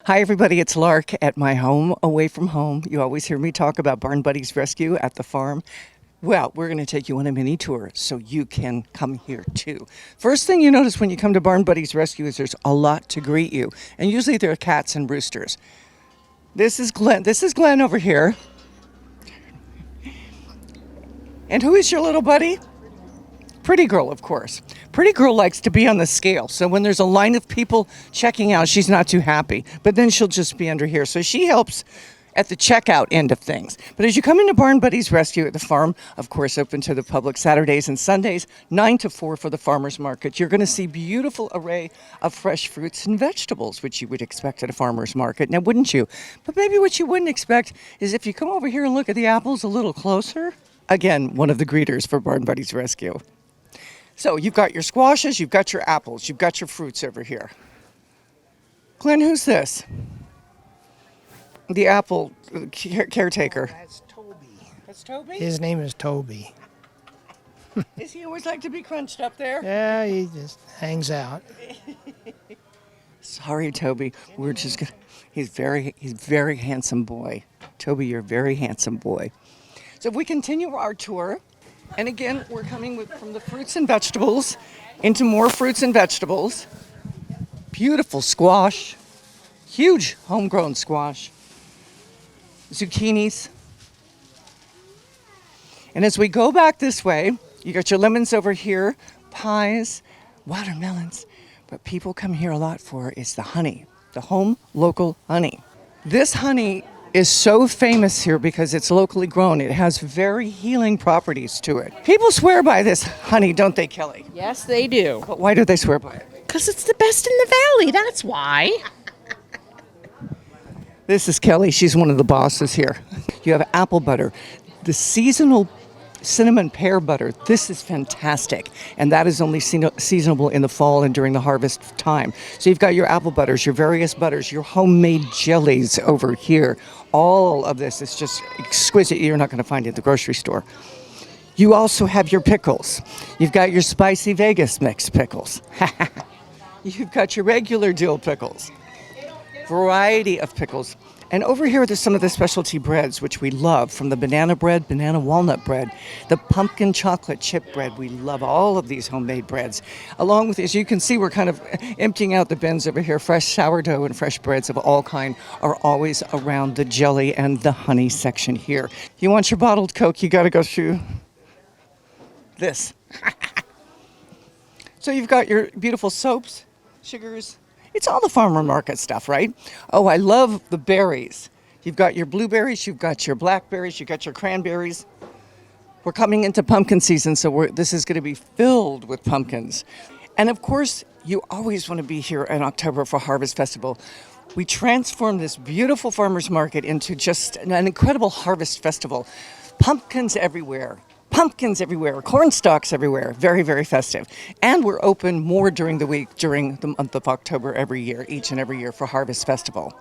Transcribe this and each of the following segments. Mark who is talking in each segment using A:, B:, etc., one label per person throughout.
A: Hi, everybody. It's Lark at my home, away from home. You always hear me talk about Barn Buddies Rescue at the farm. Well, we're going to take you on a mini tour so you can come here too. First thing you notice when you come to Barn Buddies Rescue is there's a lot to greet you, and usually there are cats and roosters. This is Glenn. This is Glenn over here. And who is your little buddy? Pretty Girl, of course. Pretty Girl likes to be on the scale. So when there's a line of people checking out, she's not too happy. But then she'll just be under here. So she helps at the checkout end of things. But as you come into Barn Buddies Rescue at the farm, of course, open to the public Saturdays and Sundays, 9 to 4 for the farmer's market, you're going to see beautiful array of fresh fruits and vegetables, which you would expect at a farmer's market. Now, wouldn't you? But maybe what you wouldn't expect is if you come over here and look at the apples a little closer. Again, one of the greeters for Barn Buddies Rescue. So you've got your squashes, you've got your apples, you've got your fruits over here. Glenn, who's this? The apple caretaker.
B: That's Toby.
A: That's Toby?
B: His name is Toby.
A: Is he always like to be crunched up there?
B: Yeah, he just hangs out.
A: Sorry, Toby. We're just gonna. He's very handsome boy. Toby, you're a very handsome boy. So if we continue our tour, and again, we're coming from the fruits and vegetables into more fruits and vegetables. Beautiful squash, huge homegrown squash, zucchinis. And as we go back this way, you got your lemons over here, pies, watermelons. What people come here a lot for is the honey, the home local honey. This honey is so famous here because it's locally grown. It has very healing properties to it. People swear by this honey, don't they, Kelly?
C: Yes, they do.
A: But why do they swear by it?
C: Because it's the best in the valley, that's why.
A: This is Kelly. She's one of the bosses here. You have apple butter. The seasonal cinnamon pear butter. This is fantastic. And that is only seasonable in the fall and during the harvest time. So you've got your apple butters, your various butters, your homemade jellies over here. All of this is just exquisite. You're not going to find it at the grocery store. You also have your pickles. You've got your spicy Vegas mix pickles. You've got your regular dill pickles. Variety of pickles. And over here, there's some of the specialty breads, which we love, from the banana bread, banana walnut bread, the pumpkin chocolate chip bread. We love all of these homemade breads. Along with, as you can see, we're kind of emptying out the bins over here. Fresh sourdough and fresh breads of all kind are always around the jelly and the honey section here. You want your bottled Coke, you got to go through this. So you've got your beautiful soaps, sugars. It's all the farmer market stuff, right? Oh, I love the berries. You've got your blueberries, you've got your blackberries, you've got your cranberries. We're coming into pumpkin season, so this is going to be filled with pumpkins. And of course, you always want to be here in October for Harvest Festival. We transformed this beautiful farmers market into just an incredible harvest festival. Pumpkins everywhere. Pumpkins everywhere, corn stalks everywhere, very, very festive. And we're open more during the week, during the month of October every year, each and every year for Harvest Festival.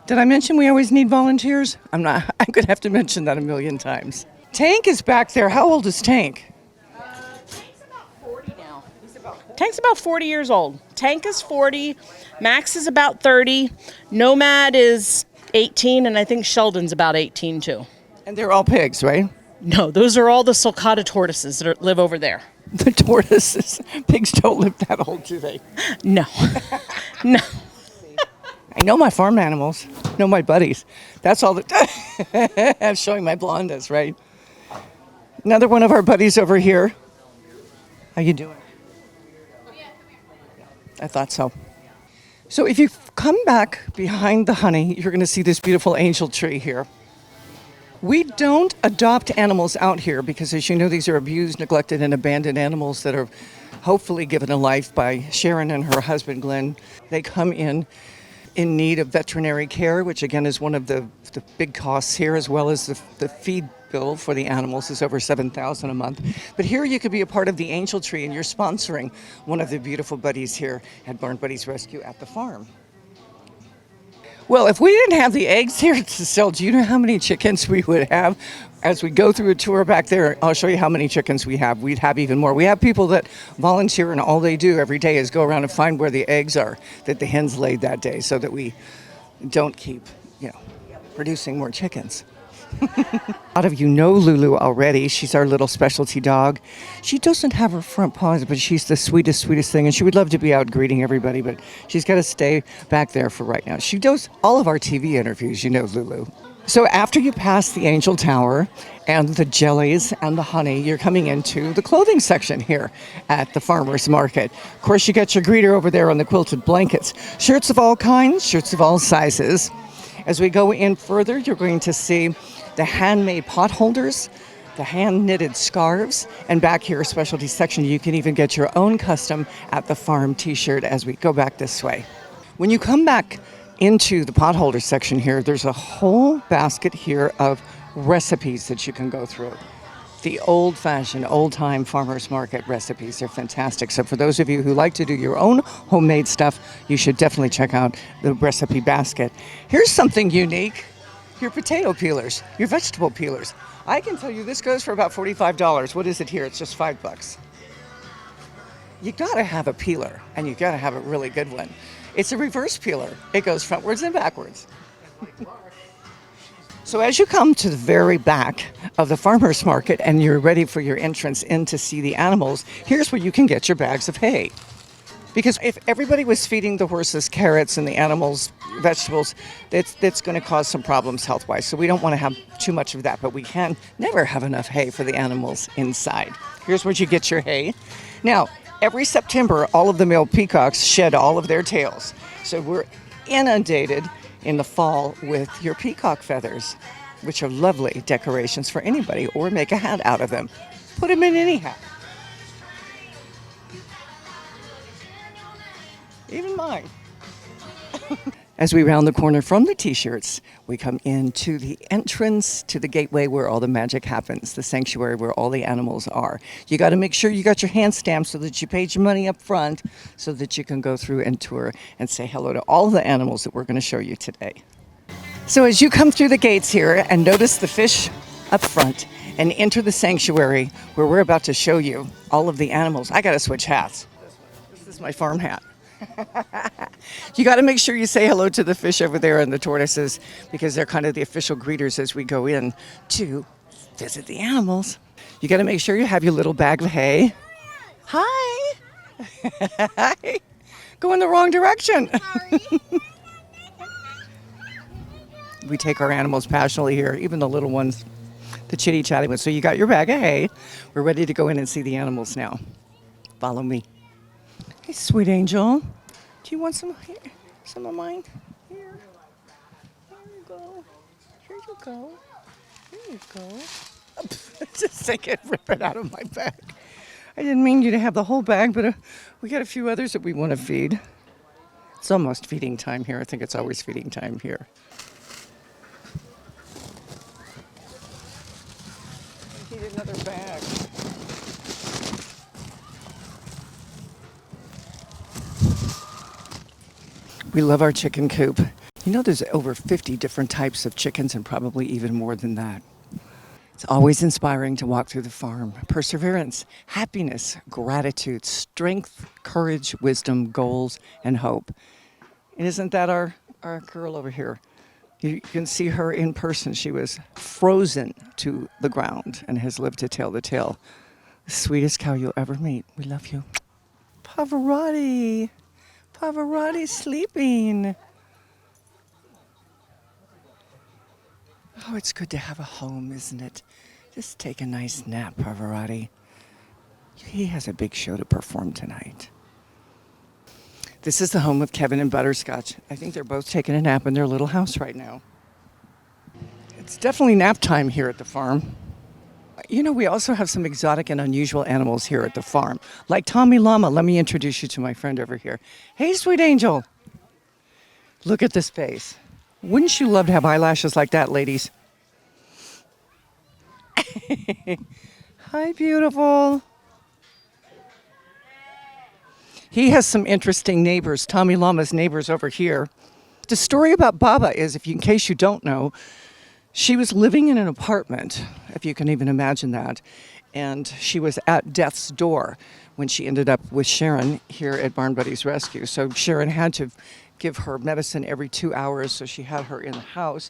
A: Did I mention we always need volunteers? I'm going to have to mention that a million times. Tank is back there. How old is Tank?
C: Tank's about 40 now. Tank's about 40 years old. Tank is 40, Max is about 30, Nomad is 18, and I think Sheldon's about 18 too.
A: And they're all pigs, right?
C: No, those are all the sulcata tortoises that live over there.
A: The tortoises. Pigs don't live that old, do they?
C: No. No.
A: I know my farm animals. Know my buddies. That's all that I'm showing my blondas, right? Another one of our buddies over here. How you doing? I thought so. So if you come back behind the honey, you're going to see this beautiful angel tree here. We don't adopt animals out here because, as you know, these are abused, neglected, and abandoned animals that are hopefully given a life by Sharon and her husband, Glenn. They come in need of veterinary care, which again is one of the big costs here, as well as the feed bill for the animals is over $7,000 a month. But here you could be a part of the Angel Tree, and you're sponsoring one of the beautiful buddies here at Barn Buddies Rescue at the farm. Well, if we didn't have the eggs here to sell, do you know how many chickens we would have? As we go through a tour back there, I'll show you how many chickens we have. We'd have even more. We have people that volunteer, and all they do every day is go around and find where the eggs are that the hens laid that day so that we don't keep, producing more chickens. A lot of you know Lulu already. She's our little specialty dog. She doesn't have her front paws, but she's the sweetest thing. And she would love to be out greeting everybody, but she's got to stay back there for right now. She does all of our TV interviews, Lulu. So after you pass the Angel Tower and the jellies and the honey, you're coming into the clothing section here at the farmer's market. Of course, you got your greeter over there on the quilted blankets. Shirts of all kinds, shirts of all sizes. As we go in further, you're going to see the handmade pot holders, the hand-knitted scarves, and back here, specialty section, you can even get your own custom at the farm t-shirt as we go back this way. When you come back into the pot holder section here, there's a whole basket here of recipes that you can go through. The old-fashioned, old-time farmers market recipes are fantastic. So for those of you who like to do your own homemade stuff, you should definitely check out the recipe basket. Here's something unique. Your potato peelers, your vegetable peelers. I can tell you this goes for about $45. What is it here? It's just $5. You gotta have a peeler, and you gotta have a really good one. It's a reverse peeler. It goes frontwards and backwards. So as you come to the very back of the farmer's market and you're ready for your entrance in to see the animals, here's where you can get your bags of hay. Because if everybody was feeding the horses carrots and the animals vegetables, that's going to cause some problems health-wise. So we don't want to have too much of that, but we can never have enough hay for the animals inside. Here's where you get your hay. Now, every September, all of the male peacocks shed all of their tails. So we're inundated in the fall with your peacock feathers, which are lovely decorations for anybody, or make a hat out of them. Put them in any hat. Even mine. As we round the corner from the t-shirts, we come into the entrance to the gateway where all the magic happens, the sanctuary where all the animals are. You got to make sure you got your hand stamped so that you paid your money up front so that you can go through and tour and say hello to all the animals that we're going to show you today. So as you come through the gates here and notice the fish up front and enter the sanctuary where we're about to show you all of the animals, I got to switch hats. This is my farm hat. You got to make sure you say hello to the fish over there and the tortoises because they're kind of the official greeters as we go in to visit the animals. You got to make sure you have your little bag of hay. Hi. Hi. Go in the wrong direction. We take our animals passionately here, even the little ones, the chitty-chatty ones. So you got your bag of hay. We're ready to go in and see the animals now. Follow me. Hey, sweet angel. Do you want some here? Some of mine? Here. Here you go. Here you go. Here you go. Just take it, rip it out of my bag. I didn't mean you to have the whole bag, but we got a few others that we want to feed. It's almost feeding time here. I think it's always feeding time here. I need another bag. We love our chicken coop. There's over 50 different types of chickens and probably even more than that. It's always inspiring to walk through the farm. Perseverance, happiness, gratitude, strength, courage, wisdom, goals, and hope. And isn't that our girl over here? You can see her in person. She was frozen to the ground and has lived to tell the tale. The sweetest cow you'll ever meet. We love you. Pavarotti. Pavarotti's sleeping. Oh, it's good to have a home, isn't it? Just take a nice nap, Pavarotti. He has a big show to perform tonight. This is the home of Kevin and Butterscotch. I think they're both taking a nap in their little house right now. It's definitely nap time here at the farm. We also have some exotic and unusual animals here at the farm, like Tommy Llama. Let me introduce you to my friend over here. Hey, sweet angel. Look at this face. Wouldn't you love to have eyelashes like that, ladies? Hi, beautiful. He has some interesting neighbors. Tommy Llama's neighbors over here The story about Baba is, in case you don't know, she was living in an apartment, if you can even imagine that, and she was at death's door when she ended up with Sharon here at Barn Buddies Rescue. So Sharon had to give her medicine every 2 hours, so she had her in the house.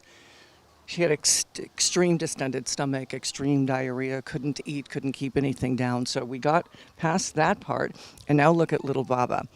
A: She had extreme distended stomach, extreme diarrhea, couldn't eat, couldn't keep anything down. So we got past that part, and now look at little Baba.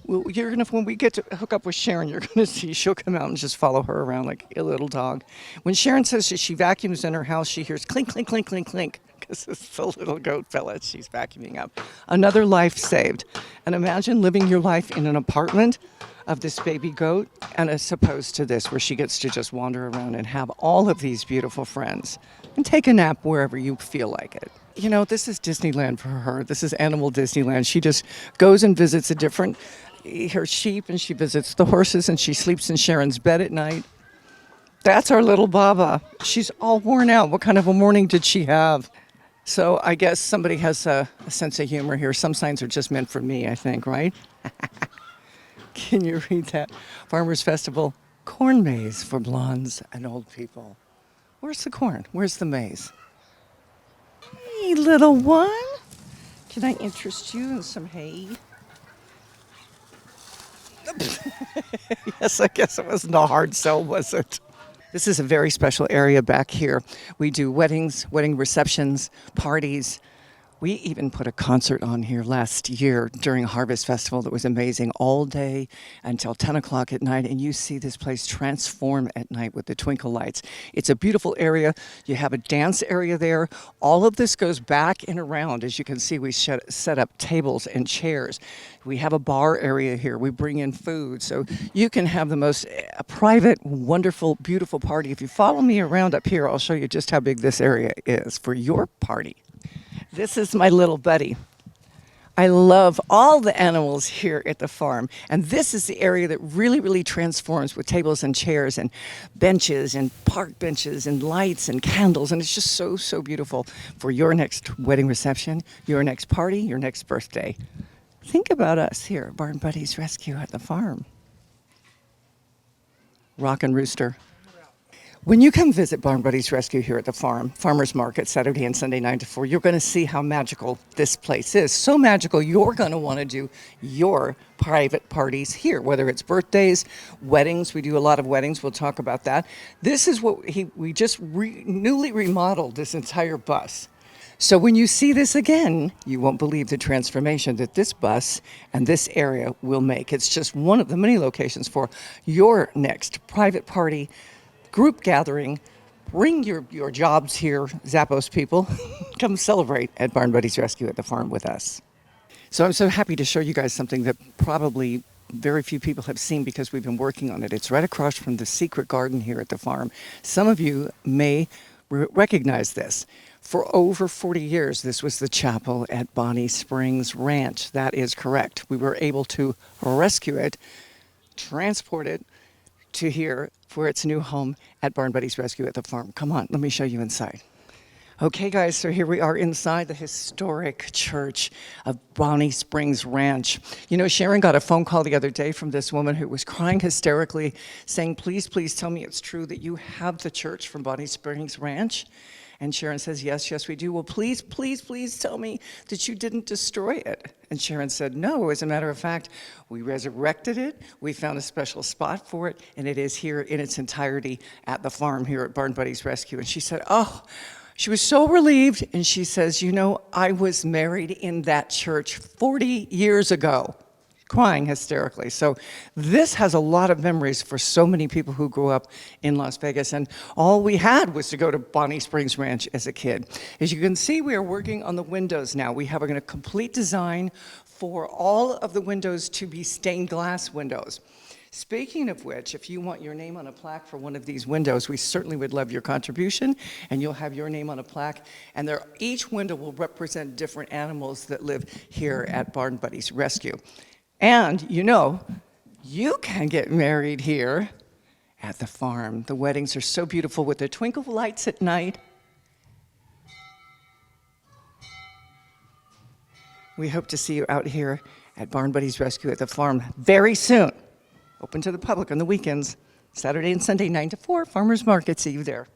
A: Well, when we get to hook up with Sharon, you're gonna see she'll come out and just follow her around like a little dog. When Sharon says that she vacuums in her house, she hears clink, clink, clink, clink, clink, because it's the little goat fella she's vacuuming up. Another life saved. And imagine living your life in an apartment of this baby goat, and as opposed to this, where she gets to just wander around and have all of these beautiful friends and take a nap wherever you feel like it. You know, this is Disneyland for her. This is animal Disneyland. She just goes and visits her sheep, and she visits the horses, and she sleeps in Sharon's bed at night. That's our little Baba. She's all worn out. What kind of a morning did she have? So I guess somebody has a sense of humor here. Some signs are just meant for me, I think, right? Can you read that? Farmers Festival, corn maze for blondes and old people. Where's the corn? Where's the maize? Hey, little one. Can I interest you in some hay? Yes, I guess it wasn't a hard sell, was it? This is a very special area back here. We do weddings, wedding receptions, parties. We even put a concert on here last year during Harvest Festival that was amazing, all day until 10 o'clock at night, and you see this place transform at night with the twinkle lights. It's a beautiful area. You have a dance area there. All of this goes back and around. As you can see, we set up tables and chairs. We have a bar area here. We bring in food, so you can have the most private, wonderful, beautiful party. If you follow me around up here, I'll show you just how big this area is for your party. This is my little buddy. I love all the animals here at the farm. And this is the area that really, really transforms with tables and chairs and benches and park benches and lights and candles. And it's just so, so beautiful for your next wedding reception, your next party, your next birthday. Think about us here at Barn Buddies Rescue at the farm. Rockin' Rooster. When you come visit Barn Buddies Rescue here at the farm, Farmers Market, Saturday and Sunday 9 to 4, you're going to see how magical this place is. So magical, you're going to want to do your private parties here, whether it's birthdays, weddings. We do a lot of weddings. We'll talk about that. This is what we just newly remodeled this entire bus. So when you see this again, you won't believe the transformation that this bus and this area will make. It's just one of the many locations for your next private party, group gathering. Bring your jobs here, Zappos people. Come celebrate at Barn Buddies Rescue at the farm with us. So I'm so happy to show you guys something that probably very few people have seen because we've been working on it. It's right across from the secret garden here at the farm. Some of you may recognize this. For over 40 years, this was the chapel at Bonnie Springs Ranch. That is correct. We were able to rescue it, transport it to here for its new home at Barn Buddies Rescue at the farm. Come on, let me show you inside. Okay, guys, so here we are inside the historic church of Bonnie Springs Ranch. You know, Sharon got a phone call the other day from this woman who was crying hysterically, saying, please, please tell me it's true that you have the church from Bonnie Springs Ranch. And Sharon says, yes, yes, we do. Well, please, please, please tell me that you didn't destroy it. And Sharon said, no, as a matter of fact, we resurrected it. We found a special spot for it, and it is here in its entirety at the farm here at Barn Buddies Rescue. And she said, oh, she was so relieved. And she says, you know, I was married in that church 40 years ago. Crying hysterically. So this has a lot of memories for so many people who grew up in Las Vegas, and all we had was to go to Bonnie Springs Ranch as a kid. As you can see, we are working on the windows now. We have a complete design for all of the windows to be stained glass windows. Speaking of which, if you want your name on a plaque for one of these windows, we certainly would love your contribution, and you'll have your name on a plaque. And each window will represent different animals that live here at Barn Buddies Rescue. And, you know, you can get married here at the farm. The weddings are so beautiful with the twinkle lights at night. We hope to see you out here at Barn Buddies Rescue at the farm very soon. Open to the public on the weekends. Saturday and Sunday, 9 to 4, farmers market. See you there.